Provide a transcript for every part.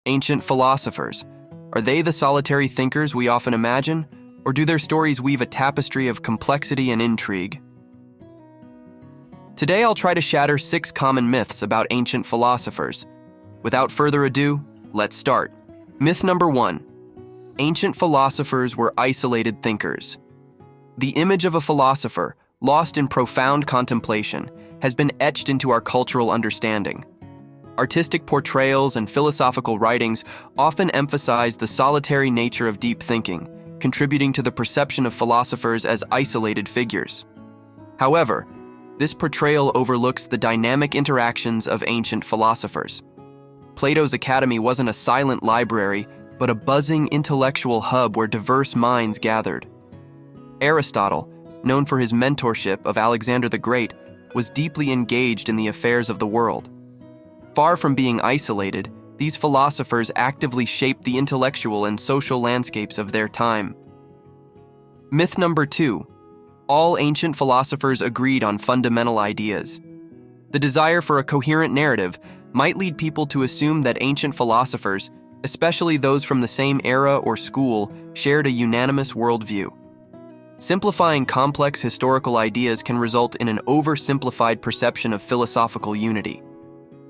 Ancient philosophers. Are they the solitary thinkers we often imagine, or do their stories weave a tapestry of complexity and intrigue? Today I'll try to shatter 6 common myths about ancient philosophers. Without further ado, let's start. Myth number 1. Ancient philosophers were isolated thinkers. The image of a philosopher, lost in profound contemplation, has been etched into our cultural understanding. Artistic portrayals and philosophical writings often emphasize the solitary nature of deep thinking, contributing to the perception of philosophers as isolated figures. However, this portrayal overlooks the dynamic interactions of ancient philosophers. Plato's academy wasn't a silent library, but a buzzing intellectual hub where diverse minds gathered. Aristotle, known for his mentorship of Alexander the Great, was deeply engaged in the affairs of the world. Far from being isolated, these philosophers actively shaped the intellectual and social landscapes of their time. Myth number 2. All ancient philosophers agreed on fundamental ideas. The desire for a coherent narrative might lead people to assume that ancient philosophers, especially those from the same era or school, shared a unanimous worldview. Simplifying complex historical ideas can result in an oversimplified perception of philosophical unity.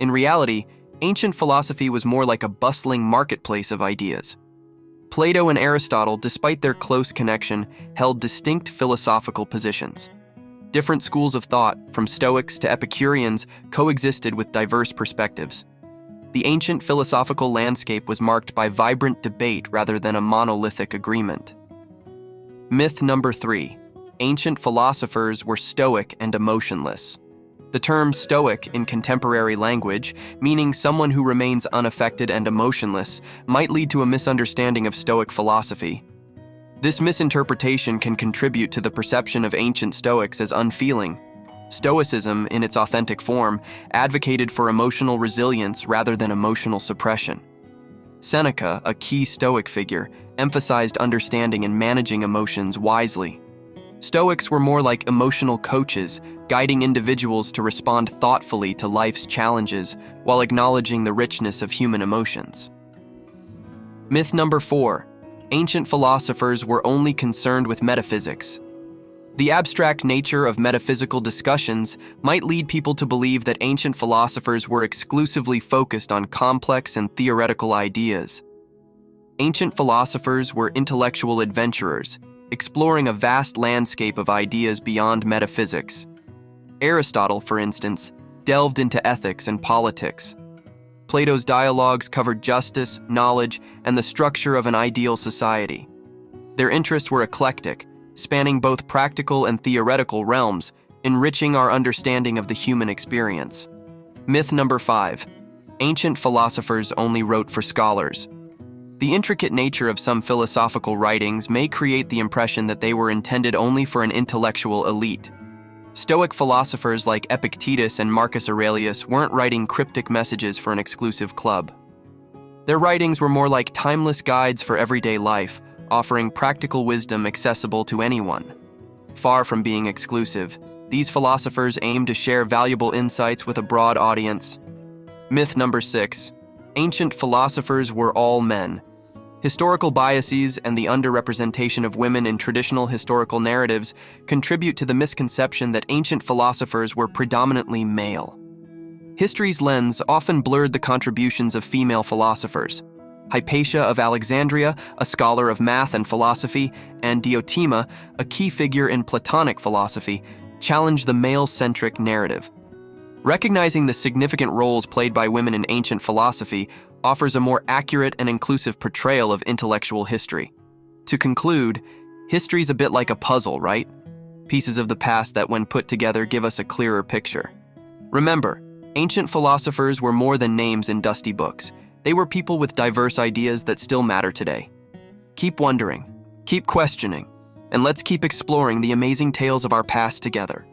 In reality, ancient philosophy was more like a bustling marketplace of ideas. Plato and Aristotle, despite their close connection, held distinct philosophical positions. Different schools of thought, from Stoics to Epicureans, coexisted with diverse perspectives. The ancient philosophical landscape was marked by vibrant debate rather than a monolithic agreement. Myth number 3. Ancient philosophers were stoic and emotionless. The term stoic in contemporary language, meaning someone who remains unaffected and emotionless, might lead to a misunderstanding of Stoic philosophy. This misinterpretation can contribute to the perception of ancient Stoics as unfeeling. Stoicism, in its authentic form, advocated for emotional resilience rather than emotional suppression. Seneca, a key Stoic figure, emphasized understanding and managing emotions wisely. Stoics were more like emotional coaches, guiding individuals to respond thoughtfully to life's challenges while acknowledging the richness of human emotions. Myth number 4. Ancient philosophers were only concerned with metaphysics. The abstract nature of metaphysical discussions might lead people to believe that ancient philosophers were exclusively focused on complex and theoretical ideas. Ancient philosophers were intellectual adventurers, exploring a vast landscape of ideas beyond metaphysics. Aristotle, for instance, delved into ethics and politics. Plato's dialogues covered justice, knowledge, and the structure of an ideal society. Their interests were eclectic, spanning both practical and theoretical realms, enriching our understanding of the human experience. Myth number 5. Ancient philosophers only wrote for scholars. The intricate nature of some philosophical writings may create the impression that they were intended only for an intellectual elite. Stoic philosophers like Epictetus and Marcus Aurelius weren't writing cryptic messages for an exclusive club. Their writings were more like timeless guides for everyday life, offering practical wisdom accessible to anyone. Far from being exclusive, these philosophers aimed to share valuable insights with a broad audience. Myth number 6. Ancient philosophers were all men. Historical biases and the underrepresentation of women in traditional historical narratives contribute to the misconception that ancient philosophers were predominantly male. History's lens often blurred the contributions of female philosophers. Hypatia of Alexandria, a scholar of math and philosophy, and Diotima, a key figure in Platonic philosophy, challenged the male-centric narrative. Recognizing the significant roles played by women in ancient philosophy offers a more accurate and inclusive portrayal of intellectual history. To conclude, history's a bit like a puzzle, right? Pieces of the past that, when put together, give us a clearer picture. Remember, ancient philosophers were more than names in dusty books. They were people with diverse ideas that still matter today. Keep wondering, keep questioning, and let's keep exploring the amazing tales of our past together.